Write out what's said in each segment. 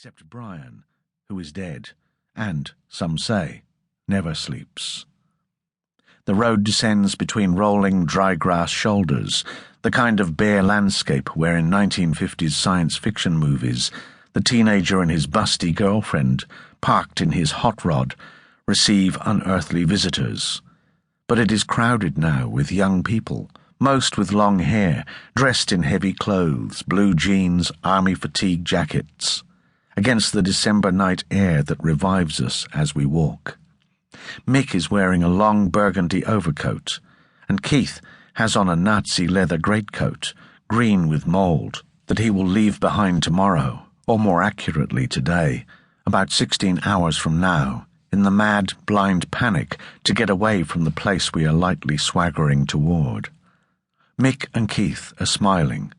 except Brian, who is dead, and, some say, never sleeps. The road descends between rolling dry grass shoulders, the kind of bare landscape where in 1950s science fiction movies the teenager and his busty girlfriend, parked in his hot rod, receive unearthly visitors. But it is crowded now with young people, most with long hair, dressed in heavy clothes, blue jeans, army fatigue jackets, against the December night air that revives us as we walk. Mick is wearing a long burgundy overcoat, and Keith has on a Nazi leather greatcoat, green with mould, that he will leave behind tomorrow, or more accurately today, about 16 hours from now, in the mad, blind panic to get away from the place we are lightly swaggering toward. Mick and Keith are smiling.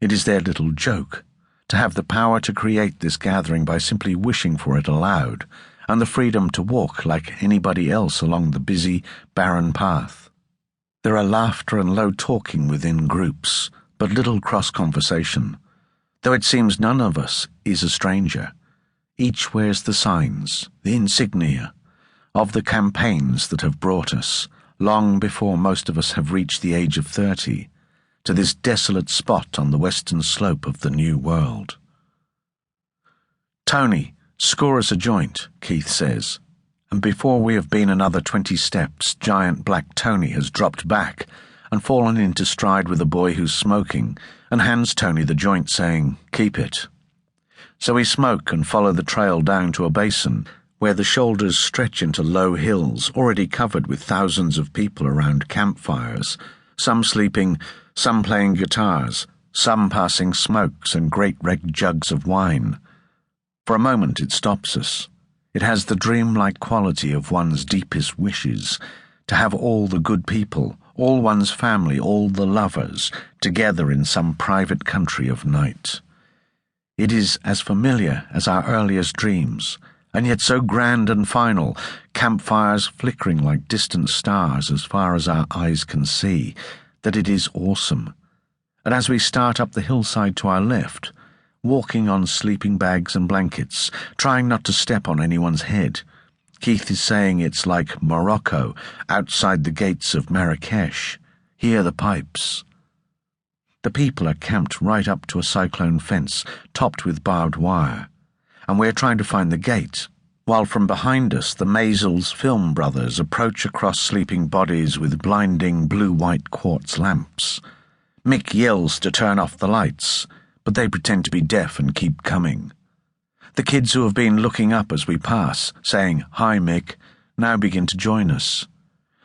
It is their little joke, to have the power to create this gathering by simply wishing for it aloud, and the freedom to walk like anybody else along the busy, barren path. There are laughter and low talking within groups, but little cross-conversation, though it seems none of us is a stranger. Each wears the signs, the insignia, of the campaigns that have brought us, long before most of us have reached the age of 30, to this desolate spot on the western slope of the New World. "Tony, score us a joint," Keith says, and before we have been another 20 steps, giant black Tony has dropped back and fallen into stride with a boy who's smoking, and hands Tony the joint, saying, "Keep it." So we smoke and follow the trail down to a basin where the shoulders stretch into low hills already covered with thousands of people around campfires, some sleeping, some playing guitars, some passing smokes and great red jugs of wine. For a moment it stops us. It has the dreamlike quality of one's deepest wishes, to have all the good people, all one's family, all the lovers, together in some private country of night. It is as familiar as our earliest dreams, and yet so grand and final, campfires flickering like distant stars as far as our eyes can see, that it is awesome. And as we start up the hillside to our left, walking on sleeping bags and blankets, trying not to step on anyone's head, Keith is saying it's like Morocco outside the gates of Marrakesh. Hear the pipes. The people are camped right up to a cyclone fence topped with barbed wire, and we're trying to find the gate, while from behind us the Maisels film brothers approach across sleeping bodies with blinding blue-white quartz lamps. Mick yells to turn off the lights, but they pretend to be deaf and keep coming. The kids who have been looking up as we pass, saying, "Hi, Mick," now begin to join us.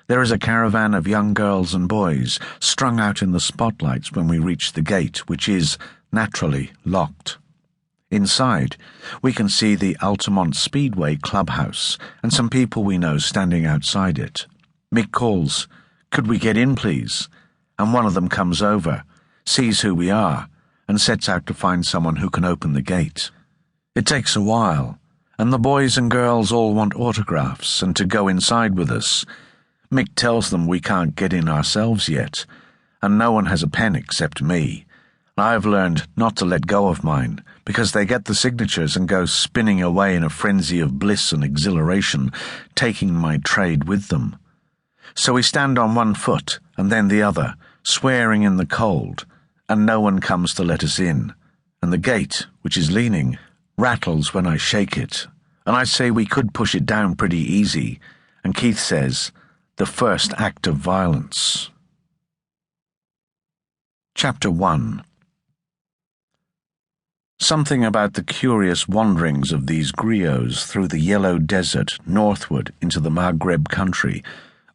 There is a caravan of young girls and boys strung out in the spotlights when we reach the gate, which is, naturally, locked. Inside, we can see the Altamont Speedway clubhouse and some people we know standing outside it. Mick calls, "Could we get in, please?" And one of them comes over, sees who we are, and sets out to find someone who can open the gate. It takes a while, and the boys and girls all want autographs and to go inside with us. Mick tells them we can't get in ourselves yet, and no one has a pen except me. I have learned not to let go of mine, because they get the signatures and go spinning away in a frenzy of bliss and exhilaration, taking my trade with them. So we stand on one foot and then the other, swearing in the cold, and no one comes to let us in, and the gate, which is leaning, rattles when I shake it, and I say we could push it down pretty easy, and Keith says, "The first act of violence." Chapter 1. Something about the curious wanderings of these griots through the yellow desert northward into the Maghreb country,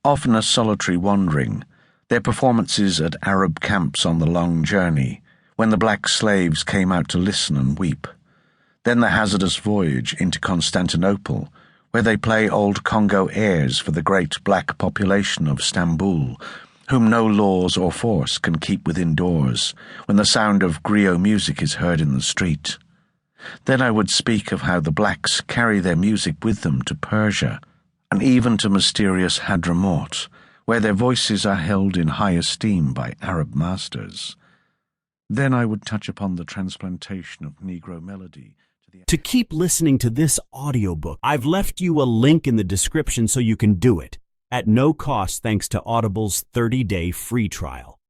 often a solitary wandering, their performances at Arab camps on the long journey, when the black slaves came out to listen and weep, then the hazardous voyage into Constantinople, where they play old Congo airs for the great black population of Stamboul, whom no laws or force can keep within doors, when the sound of griot music is heard in the street. Then I would speak of how the blacks carry their music with them to Persia, and even to mysterious Hadramaut, where their voices are held in high esteem by Arab masters. Then I would touch upon the transplantation of Negro melody To keep listening to this audiobook, I've left you a link in the description so you can do it, at no cost thanks to Audible's 30-day free trial.